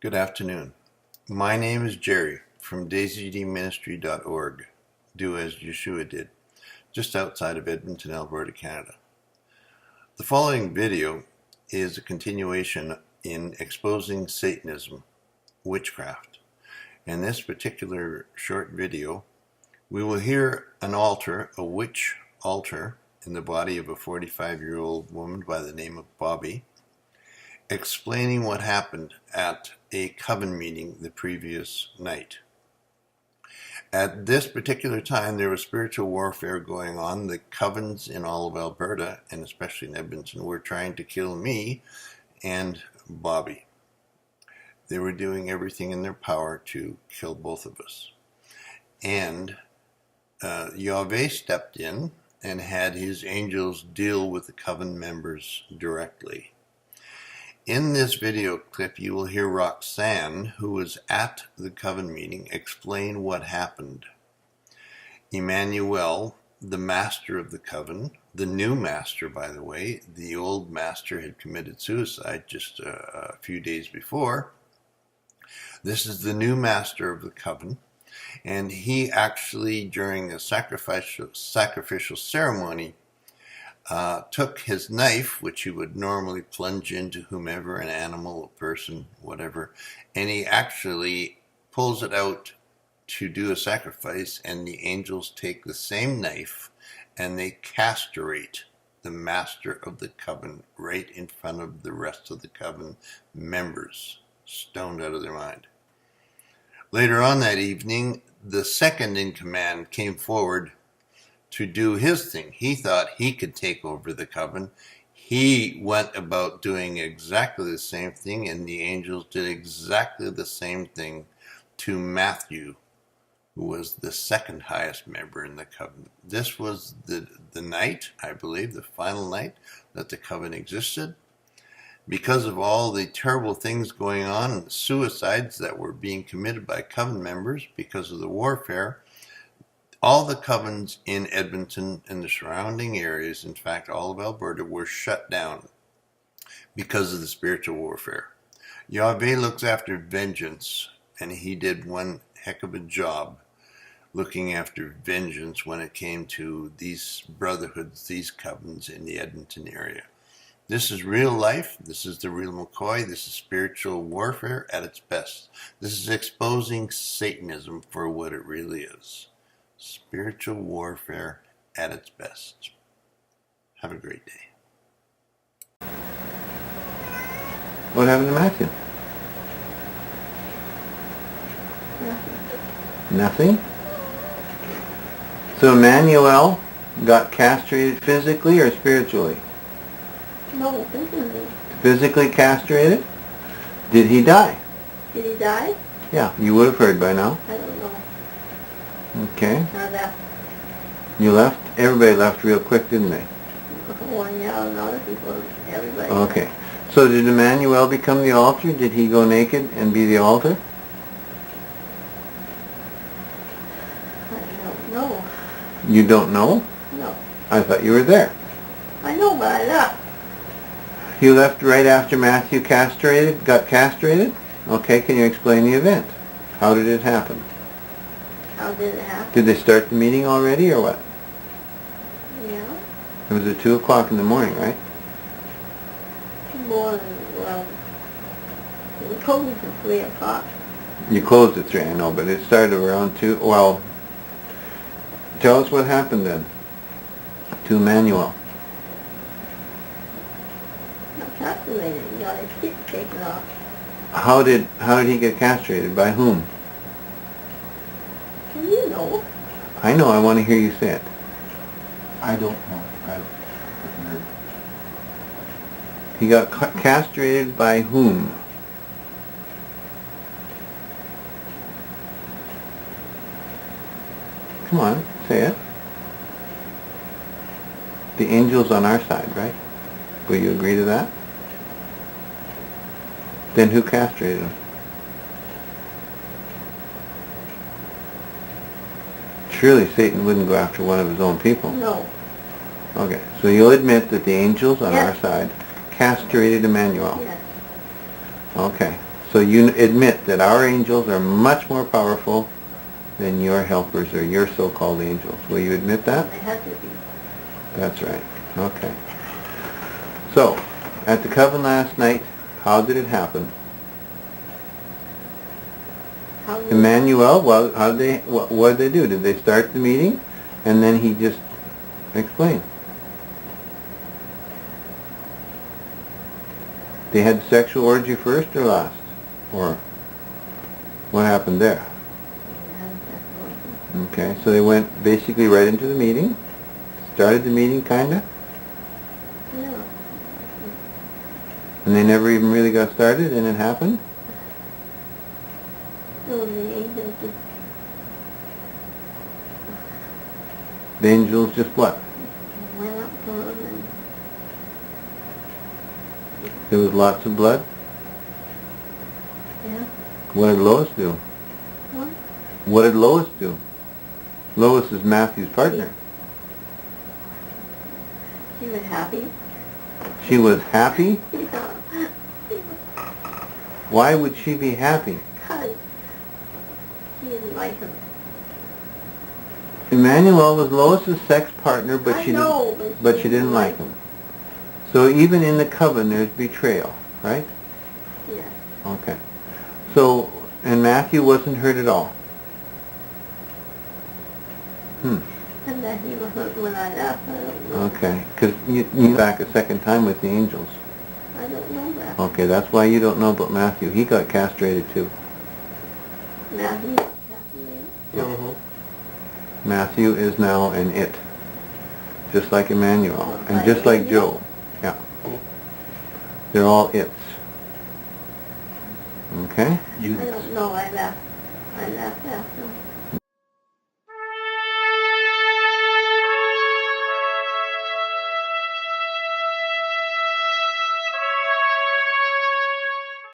Good afternoon. My name is Jerry from DASYD Ministry.org, do As Yeshua Did, just outside of Edmonton, Alberta, Canada. The following video is a continuation in exposing Satanism, witchcraft. In this particular short video, we will hear an altar, a witch altar, in the body of a 45-year-old woman by the name of Bobby, explaining what happened at a coven meeting the previous night. At this particular time, there was spiritual warfare going on. The covens in all of Alberta, and especially in Edmonton, were trying to kill me and Bobby. They were doing everything in their power to kill both of us. And Yahveh stepped in and had his angels deal with the coven members directly. In this video clip, you will hear Roxanne, who was at the coven meeting, explain what happened. Immanuel, the master of the coven, the new master, by the way, the old master had committed suicide just a few days before. This is the new master of the coven, and he actually, during a sacrificial ceremony, took his knife, which he would normally plunge into whomever, an animal, a person, whatever, and he actually pulls it out to do a sacrifice, and the angels take the same knife and they castrate the master of the coven right in front of the rest of the coven members, stoned out of their mind. Later on that evening, the second in command came forward to do his thing. He thought he could take over the coven. He went about doing exactly the same thing, and the angels did exactly the same thing to Matthew, who was the second highest member in the coven. This was the night, I believe, the final night that the coven existed. Because of all the terrible things going on and the suicides that were being committed by coven members because of the warfare, all the covens in Edmonton and the surrounding areas, in fact all of Alberta, were shut down because of the spiritual warfare. Yahveh looks after vengeance, and he did one heck of a job looking after vengeance when it came to these brotherhoods, these covens in the Edmonton area. This is real life. This is the real McCoy. This is spiritual warfare at its best. This is exposing Satanism for what it really is. Spiritual warfare at its best. Have a great day. What happened to Matthew? Nothing? So Immanuel got castrated physically or spiritually? No, physically. Physically castrated? Did he die? Did he die? Yeah, you would have heard by now. I don't know. Okay. I left. You left? Everybody left real quick, didn't they? Oh, yeah, a lot of people, everybody. Okay. So did Immanuel become the altar? Did he go naked and be the altar? I don't know. You don't know? No. I thought you were there. I know, but I left. You left right after Matthew got castrated? Okay, can you explain the event? How did it happen? How did it happen? Did they start the meeting already or what? Yeah. It was at 2 o'clock in the morning, right? More than, well, it was closed at 3 o'clock. You closed at 3, I know, but it started around 2. Well, tell us what happened then to Immanuel. Not castrated. He got his skin taken off. How did he get castrated? By whom? You know. I know, I want to hear you say it. I don't know. I haven't heard. He got castrated by whom? Come on, say it. The angel's on our side, right? Will you agree to that? Then who castrated him? Surely Satan wouldn't go after one of his own people. No. Okay, so you'll admit that the angels on Yes. our side castrated Immanuel. Yes. Okay, So you admit that our angels are much more powerful than your helpers or your so-called angels. Will you admit that? They have to be. That's right. Okay. So, at the coven last night, how did it happen? How do Immanuel, well, what did they do? Did they start the meeting and then he just explained? They had sexual orgy first or last? Or what happened there? Okay, so they went basically right into the meeting, started the meeting kinda, Yeah. and they never even really got started and it happened? So the angels just The angels just what? went up to him and There was lots of blood? yeah. What did Lois do? What? What did Lois do? Lois is Matthew's partner. She was happy. She was happy? Yeah. Why would she be happy? Because she didn't like him. Emmanuel was Lois's sex partner, but I she know, didn't, but she didn't like him. So even in the coven, there's betrayal, right? Yeah. Okay. So, and Matthew wasn't hurt at all. And that he was hurt when I left. I don't know. Okay, because you back a second time with the angels. I don't know that. Okay, that's why you don't know about Matthew. He got castrated too. Now he's Catholic. Matthew is now an it, just like Emmanuel, Oh, and just like Joe. Yeah. They're all its. Okay? I don't know. I left after.